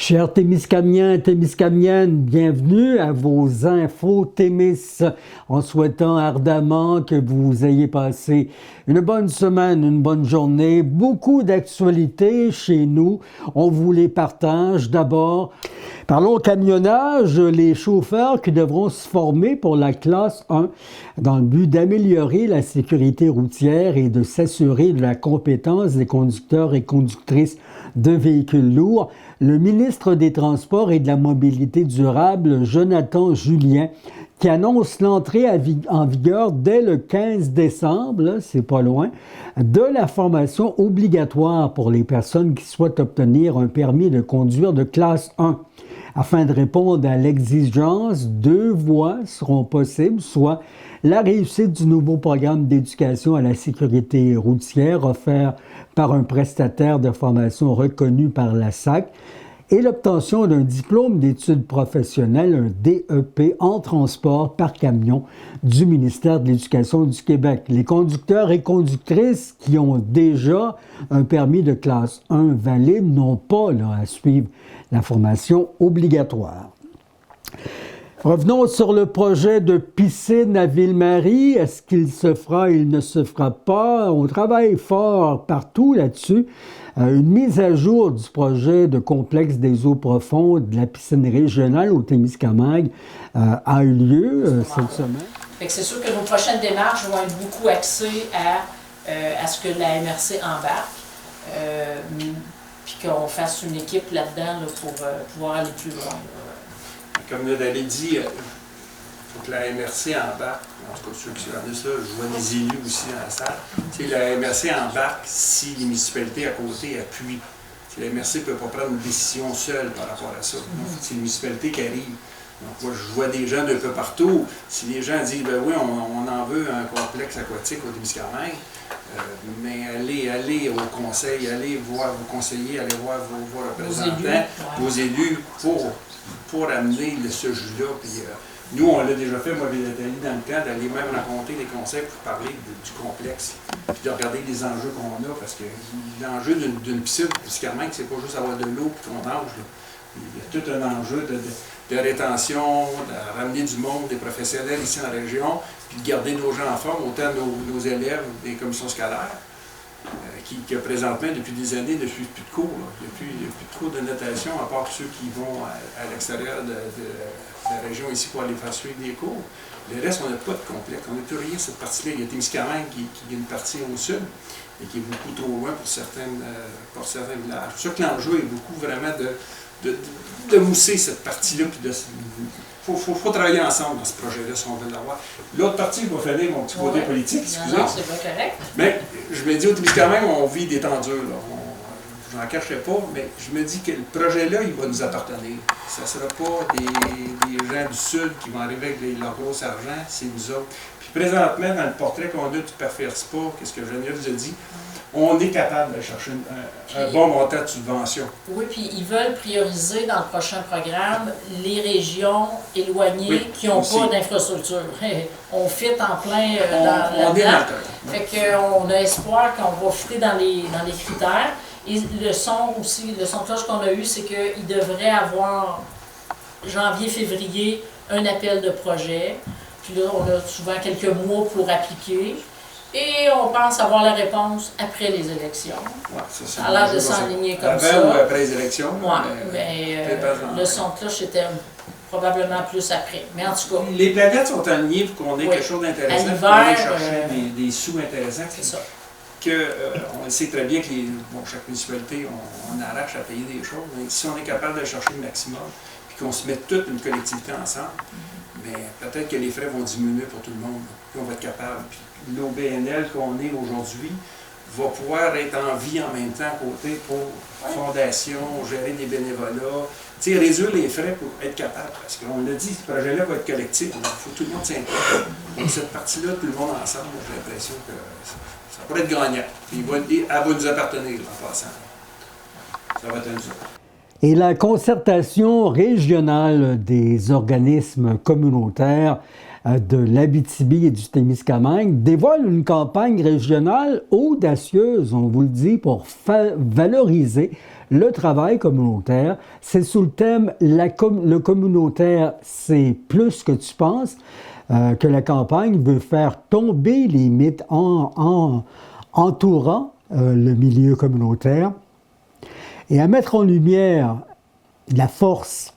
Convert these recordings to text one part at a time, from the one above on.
Chers Témiscamiens, Témiscamiennes, bienvenue à vos infos Témis, en souhaitant ardemment que vous ayez passé une bonne semaine, une bonne journée, beaucoup d'actualités chez nous. On vous les partage. D'abord, parlons camionnage, les chauffeurs qui devront se former pour la classe 1 dans le but d'améliorer la sécurité routière et de s'assurer de la compétence des conducteurs et conductrices de véhicules lourds. Le ministre des Transports et de la Mobilité durable, Jonathan Julien, qui annonce l'entrée en vigueur dès le 15 décembre, là, c'est pas loin, de la formation obligatoire pour les personnes qui souhaitent obtenir un permis de conduire de classe 1. Afin de répondre à l'exigence, 2 voies seront possibles, soit la réussite du nouveau programme d'éducation à la sécurité routière offert par un prestataire de formation reconnu par la SAC et l'obtention d'un diplôme d'études professionnelles, un DEP, en transport par camion du ministère de l'Éducation du Québec. Les conducteurs et conductrices qui ont déjà un permis de classe 1 valide n'ont pas à suivre la formation obligatoire. Revenons sur le projet de piscine à Ville-Marie. Est-ce qu'il se fera, il ne se fera pas? On travaille fort partout là-dessus. Une mise à jour du projet de complexe des eaux profondes de la piscine régionale au Témiscamingue a eu lieu cette semaine. C'est sûr que nos prochaines démarches vont être beaucoup axées à ce que la MRC embarque, puis qu'on fasse une équipe là-dedans pour pouvoir aller plus loin. Comme nous l'avait dit, il faut que la MRC embarque. En tout cas, ceux qui sont là, je vois des élus aussi dans la salle. La MRC embarque si les municipalités à côté appuient. La MRC ne peut pas prendre une décision seule par rapport à ça. C'est les municipalités qui arrivent. Donc, moi, je vois des gens d'un peu partout. Si les gens disent, ben oui, on en veut un complexe aquatique au Témiscamingue, mais allez au conseil, allez voir vos conseillers, allez voir vos représentants, vos élus pour amener ce jus-là. Nous, on l'a déjà fait, moi et Nathalie, dans le temps, d'aller même rencontrer les conseils pour parler du complexe, puis de regarder les enjeux qu'on a, parce que l'enjeu d'une piscine, Témiscamingue, c'est pas juste avoir de l'eau et qu'on nage. Il y a tout un enjeu de rétention, de ramener du monde, des professionnels ici en région, puis de garder nos gens en forme, autant nos élèves des commissions scolaires, qui présentement, depuis des années, ne suivent plus de cours. Il n'y a plus de cours de natation, à part ceux qui vont à l'extérieur de la région ici pour aller faire suivre des cours. Le reste, on n'a pas de complexe. On n'a plus rien cette partie-là. Il y a Témiscamingue qui est une partie au sud et qui est beaucoup trop loin pour certains villages. C'est sûr que l'enjeu est beaucoup vraiment de mousser cette partie-là. Il faut travailler ensemble dans ce projet-là si on veut l'avoir. L'autre partie, je vais finir mon petit côté politique, excusez. Non, c'est pas correct. Mais je me dis, au Témiscamingue, on vit des temps durs. Je n'en cacherai pas, mais je me dis que le projet-là, il va nous appartenir. Ce ne sera pas des gens du Sud qui vont arriver avec leur gros argent, c'est nous autres. Puis présentement, dans le portrait qu'on a du Parfaire Spa, qu'est-ce que Geneviève vous a dit, on est capable de chercher un bon montant de subvention. Oui, puis ils veulent prioriser dans le prochain programme les régions éloignées qui n'ont pas d'infrastructure. On fit en plein on est dans le Fait qu'on a espoir qu'on va fitter dans les critères. Et le son de cloche qu'on a eu, c'est qu'il devrait avoir janvier-février un appel de projet. Puis là, on a souvent quelques mois pour appliquer. Et on pense avoir la réponse après les élections. Ouais, ça a l'air de s'enligner comme ça. Avant ou après les élections? Oui, mais le son de cloche, c'était probablement plus après. Mais en tout cas... Les planètes sont alignées pour qu'on ait quelque chose d'intéressant, pour aller chercher des sous intéressants. C'est ça. On sait très bien que chaque municipalité, on arrache à payer des choses, mais si on est capable de chercher le maximum, puis qu'on se mette toute une collectivité ensemble, mais peut-être que les frais vont diminuer pour tout le monde, puis on va être capable. Puis l'OBNL qu'on est aujourd'hui va pouvoir être en vie en même temps à côté pour fondation, gérer des bénévolats, réduire les frais pour être capable. Parce qu'on l'a dit, ce projet-là va être collectif, il faut que tout le monde s'intègre. Donc cette partie-là, tout le monde ensemble, j'ai l'impression que ça pourrait être gagnant. Puis elle va nous appartenir en passant. Ça va être un jour. Et la concertation régionale des organismes communautaires de l'Abitibi et du Témiscamingue dévoile une campagne régionale audacieuse, on vous le dit, pour valoriser le travail communautaire. C'est sous le thème le communautaire, c'est plus que tu penses, que la campagne veut faire tomber les mythes entourant le milieu communautaire et à mettre en lumière la force,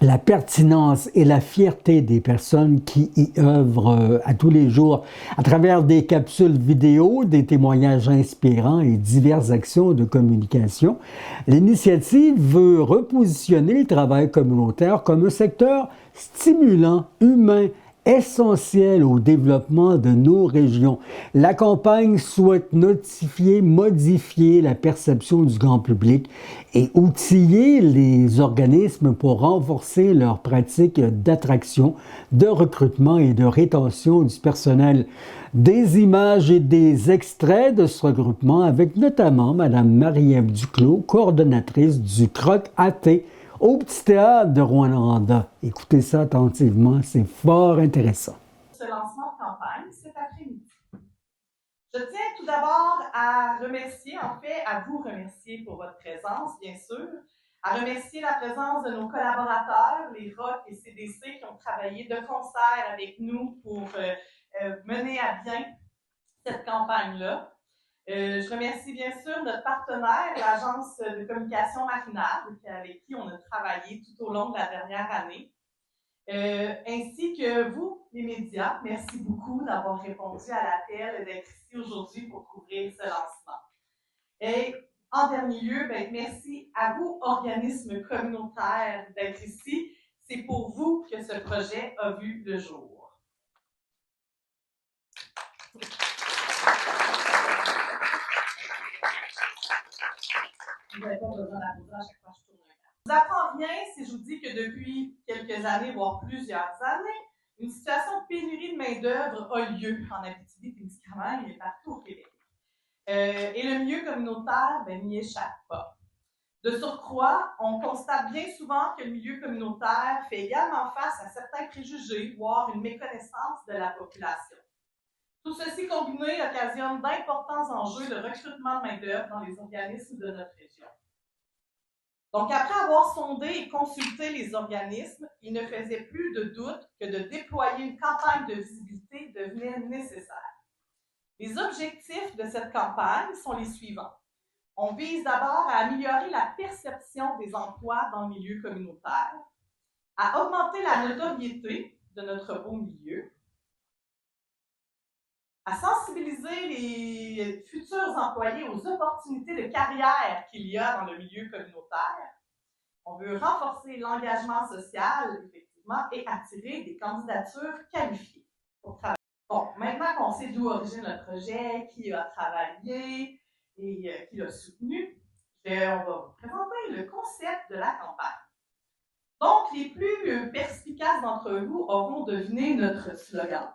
la pertinence et la fierté des personnes qui y œuvrent à tous les jours à travers des capsules vidéo, des témoignages inspirants et diverses actions de communication. L'initiative veut repositionner le travail communautaire comme un secteur stimulant, humain, essentiel au développement de nos régions. La campagne souhaite modifier la perception du grand public et outiller les organismes pour renforcer leurs pratiques d'attraction, de recrutement et de rétention du personnel. Des images et des extraits de ce regroupement avec notamment Mme Marie-Ève Duclos, coordonnatrice du Croc AT, au Petit Théâtre de Rouyn-Noranda. Écoutez ça attentivement, c'est fort intéressant. Ce lancement de campagne cet après-midi. Je tiens tout d'abord à remercier, à vous remercier pour votre présence, bien sûr, à remercier la présence de nos collaborateurs, les ROC et CDC, qui ont travaillé de concert avec nous pour mener à bien cette campagne-là. Je remercie bien sûr notre partenaire, l'Agence de communication Marinade, avec qui on a travaillé tout au long de la dernière année, ainsi que vous, les médias. Merci beaucoup d'avoir répondu à l'appel et d'être ici aujourd'hui pour couvrir ce lancement. Et en dernier lieu, merci à vous, organismes communautaires, d'être ici. C'est pour vous que ce projet a vu le jour. Vous n'avez pas besoin d'applaudir à chaque fois que je tourne un cas. Je vous apprends rien si je vous dis que depuis quelques années, voire plusieurs années, une situation de pénurie de main-d'œuvre a lieu en Abitibi-Témiscamingue et partout au Québec. Et le milieu communautaire n'y échappe pas. De surcroît, on constate bien souvent que le milieu communautaire fait également face à certains préjugés, voire une méconnaissance de la population. Tout ceci combiné occasionne d'importants enjeux de recrutement de main-d'œuvre dans les organismes de notre région. Donc, après avoir sondé et consulté les organismes, il ne faisait plus de doute que de déployer une campagne de visibilité devenait nécessaire. Les objectifs de cette campagne sont les suivants. On vise d'abord à améliorer la perception des emplois dans le milieu communautaire, à augmenter la notoriété de notre beau milieu, à sensibiliser les futurs employés aux opportunités de carrière qu'il y a dans le milieu communautaire. On veut renforcer l'engagement social, effectivement, et attirer des candidatures qualifiées pour travailler. Bon, maintenant qu'on sait d'où origine le projet, qui a travaillé et qui l'a soutenu, on va vous présenter le concept de la campagne. Donc, les plus perspicaces d'entre vous auront deviné notre slogan.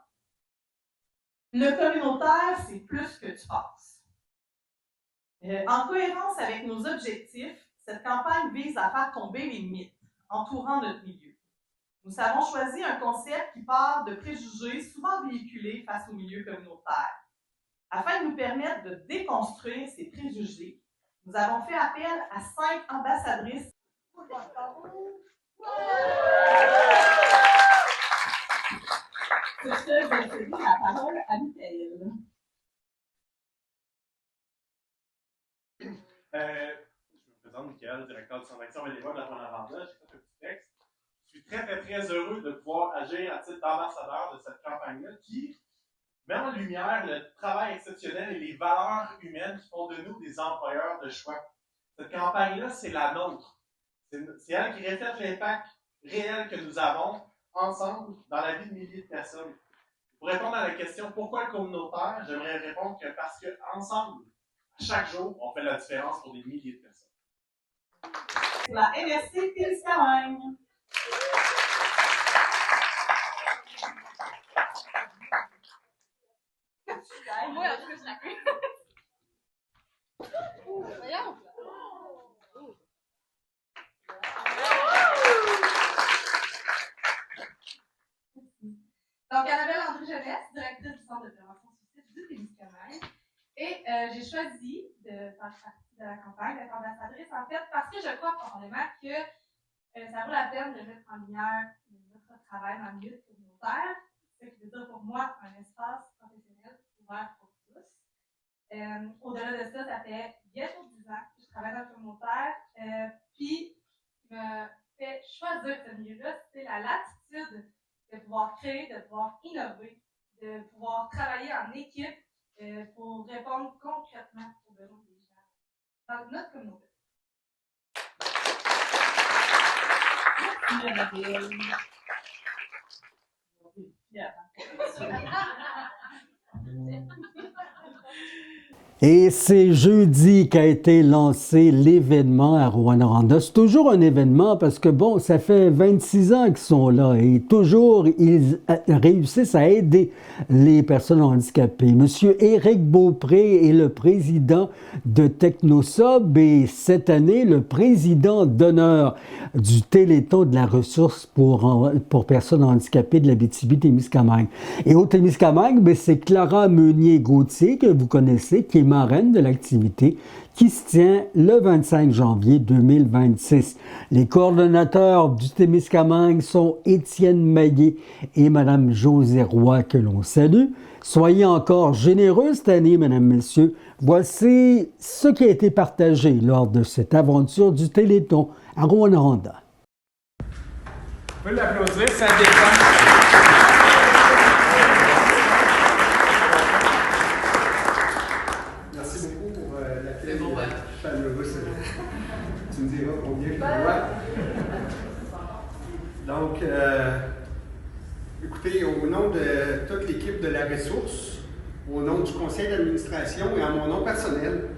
Le communautaire, c'est plus que tu penses. En cohérence avec nos objectifs, cette campagne vise à faire tomber les mythes entourant notre milieu. Nous avons choisi un concept qui part de préjugés souvent véhiculés face au milieu communautaire. Afin de nous permettre de déconstruire ces préjugés, nous avons fait appel à 5 ambassadrices. Sur ce, je vais céder la parole à Michael. Je me présente, Michael, directeur du Centre d'action bénévole de la Rouyn-Noranda. J'ai fait un petit texte. Je suis très heureux de pouvoir agir à titre d'ambassadeur de cette campagne-là qui met en lumière le travail exceptionnel et les valeurs humaines qui font de nous des employeurs de choix. Cette campagne-là, c'est la nôtre. C'est elle qui reflète l'impact réel que nous avons ensemble dans la vie de milliers de personnes. Pour répondre à la question pourquoi le communautaire, j'aimerais répondre que parce qu'ensemble, chaque jour, on fait la différence pour des milliers de personnes. Pour la MSC Témiscamingue. Moi, en tout cas, je la fais. Voyons. j'ai choisi de faire partie de la campagne d'être ambassadrice, en fait, parce que je crois profondément que ça vaut la peine de mettre en lumière notre travail dans le milieu communautaire, ce qui veut dire pour moi un espace professionnel ouvert pour tous. Au-delà de ça, ça fait bientôt 10 ans que je travaille dans le communautaire, puis me fait choisir ce milieu-là, c'est la latitude de pouvoir créer, de pouvoir innover, de pouvoir travailler en équipe pour répondre concrètement aux besoins des gens dans notre communauté. Et c'est jeudi qu'a été lancé l'événement à Rouyn-Noranda. C'est toujours un événement parce que, bon, ça fait 26 ans qu'ils sont là et toujours, ils réussissent à aider les personnes handicapées. Monsieur Éric Beaupré est le président de Technosob et cette année, le président d'honneur du Téléthon de la ressource pour personnes handicapées de l'Abitibi-Témiscamingue. Et au Témiscamingue, ben, c'est Clara Meunier-Gauthier, que vous connaissez, qui est marraine de l'activité qui se tient le 25 janvier 2026. Les coordonnateurs du Témiscamingue sont Étienne Maillet et Mme Josée Roy, que l'on salue. Soyez encore généreux cette année, mesdames, messieurs. Voici ce qui a été partagé lors de cette aventure du Téléthon à Rouyn-Noranda. On peut l'applaudir, ça dépend. Merci beaucoup pour l'accueil chaleureux. Tu me diras combien je dois. Donc, écoutez, au nom de toute l'équipe de la ressource, au nom du conseil d'administration et en mon nom personnel,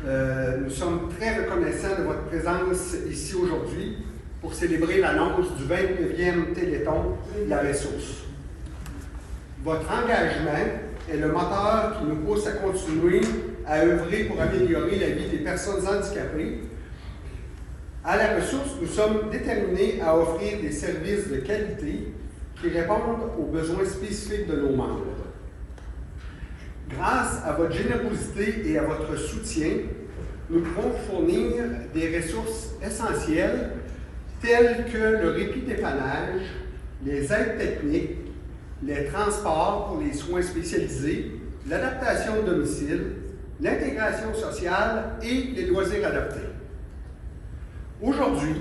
nous sommes très reconnaissants de votre présence ici aujourd'hui pour célébrer l'annonce du 29e Téléthon de la ressource. Votre engagement est le moteur qui nous pousse à continuer à œuvrer pour améliorer la vie des personnes handicapées. À la ressource, nous sommes déterminés à offrir des services de qualité qui répondent aux besoins spécifiques de nos membres. Grâce à votre générosité et à votre soutien, nous pouvons fournir des ressources essentielles telles que le répit-dépannage, les aides techniques, les transports pour les soins spécialisés, l'adaptation de domicile, l'intégration sociale et les loisirs adaptés. Aujourd'hui,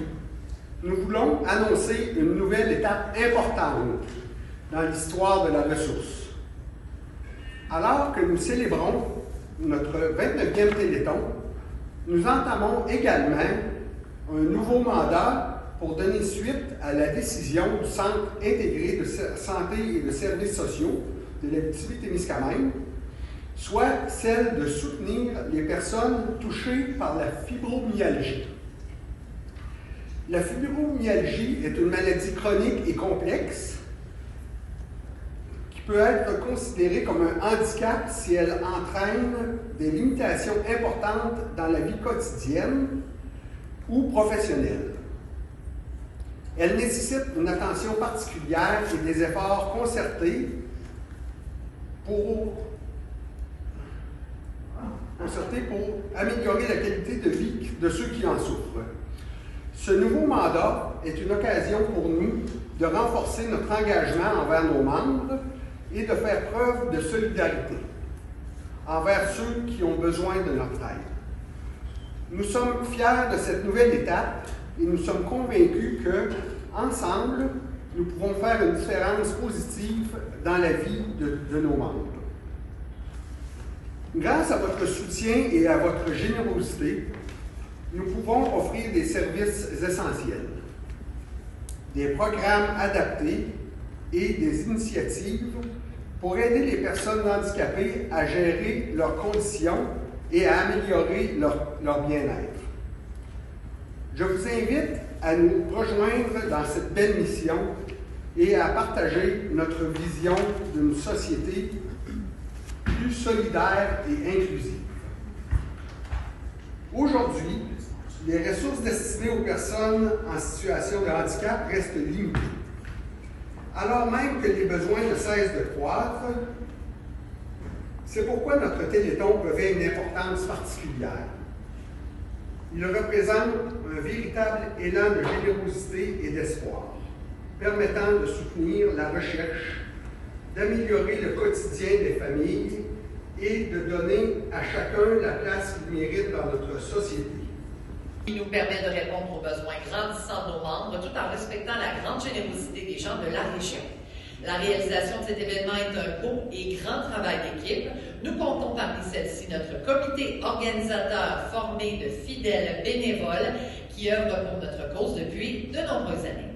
nous voulons annoncer une nouvelle étape importante dans l'histoire de la ressource. Alors que nous célébrons notre 29e Téléthon, nous entamons également un nouveau mandat pour donner suite à la décision du Centre intégré de santé et de services sociaux de l'Abitibi-Témiscamingue, soit celle de soutenir les personnes touchées par la fibromyalgie. La fibromyalgie est une maladie chronique et complexe qui peut être considérée comme un handicap si elle entraîne des limitations importantes dans la vie quotidienne ou professionnelle. Elle nécessite une attention particulière et des efforts concertés pour améliorer la qualité de vie de ceux qui en souffrent. Ce nouveau mandat est une occasion pour nous de renforcer notre engagement envers nos membres et de faire preuve de solidarité envers ceux qui ont besoin de notre aide. Nous sommes fiers de cette nouvelle étape et nous sommes convaincus que, ensemble, nous pouvons faire une différence positive dans la vie de nos membres. Grâce à votre soutien et à votre générosité, nous pouvons offrir des services essentiels, des programmes adaptés et des initiatives pour aider les personnes handicapées à gérer leurs conditions et à améliorer leur bien-être. Je vous invite à nous rejoindre dans cette belle mission et à partager notre vision d'une société plus solidaire et inclusive. Aujourd'hui, les ressources destinées aux personnes en situation de handicap restent limitées. Alors même que les besoins ne cessent de croître, C'est pourquoi notre Téléthon revêt une importance particulière. Il représente un véritable élan de générosité et d'espoir, permettant de soutenir la recherche, d'améliorer le quotidien des familles et de donner à chacun la place qu'il mérite dans notre société. Il nous permet de répondre aux besoins grandissants de nos membres tout en respectant la grande générosité des gens de la région. La réalisation de cet événement est un beau et grand travail d'équipe. Nous comptons parmi celles-ci notre comité organisateur formé de fidèles bénévoles qui œuvrent pour notre cause depuis de nombreuses années.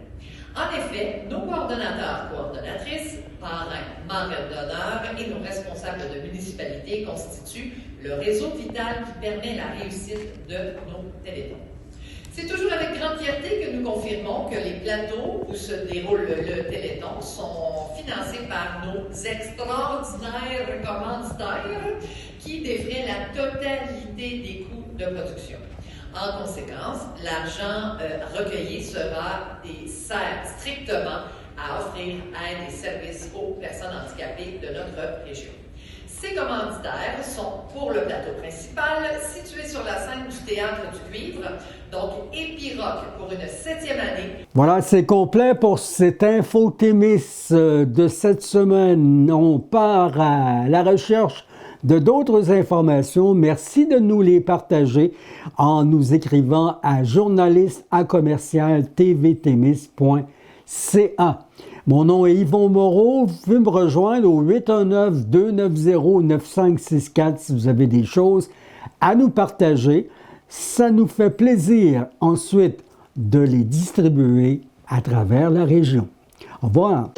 En effet, nos coordonnateurs, coordonnatrices, parrains, marraines d'honneur et nos responsables de municipalité constituent le réseau vital qui permet la réussite de nos téléthons. C'est toujours avec grande fierté que nous confirmons que les plateaux où se déroule le Téléthon sont financés par nos extraordinaires commanditaires qui défraient la totalité des coûts de production. En conséquence, l'argent recueilli sert strictement à offrir aide et services aux personnes handicapées de notre région. Ces commanditaires sont pour le plateau principal, situé sur la scène du Théâtre du Cuivre, donc Épiroc pour une 7e année. Voilà, c'est complet pour cette info-Témis de cette semaine. On part à la recherche de d'autres informations. Merci de nous les partager en nous écrivant à journaliste@tvtémis.ca. Mon nom est Yvon Moreau. Vous pouvez me rejoindre au 819-290-9564 si vous avez des choses à nous partager. Ça nous fait plaisir ensuite de les distribuer à travers la région. Au revoir.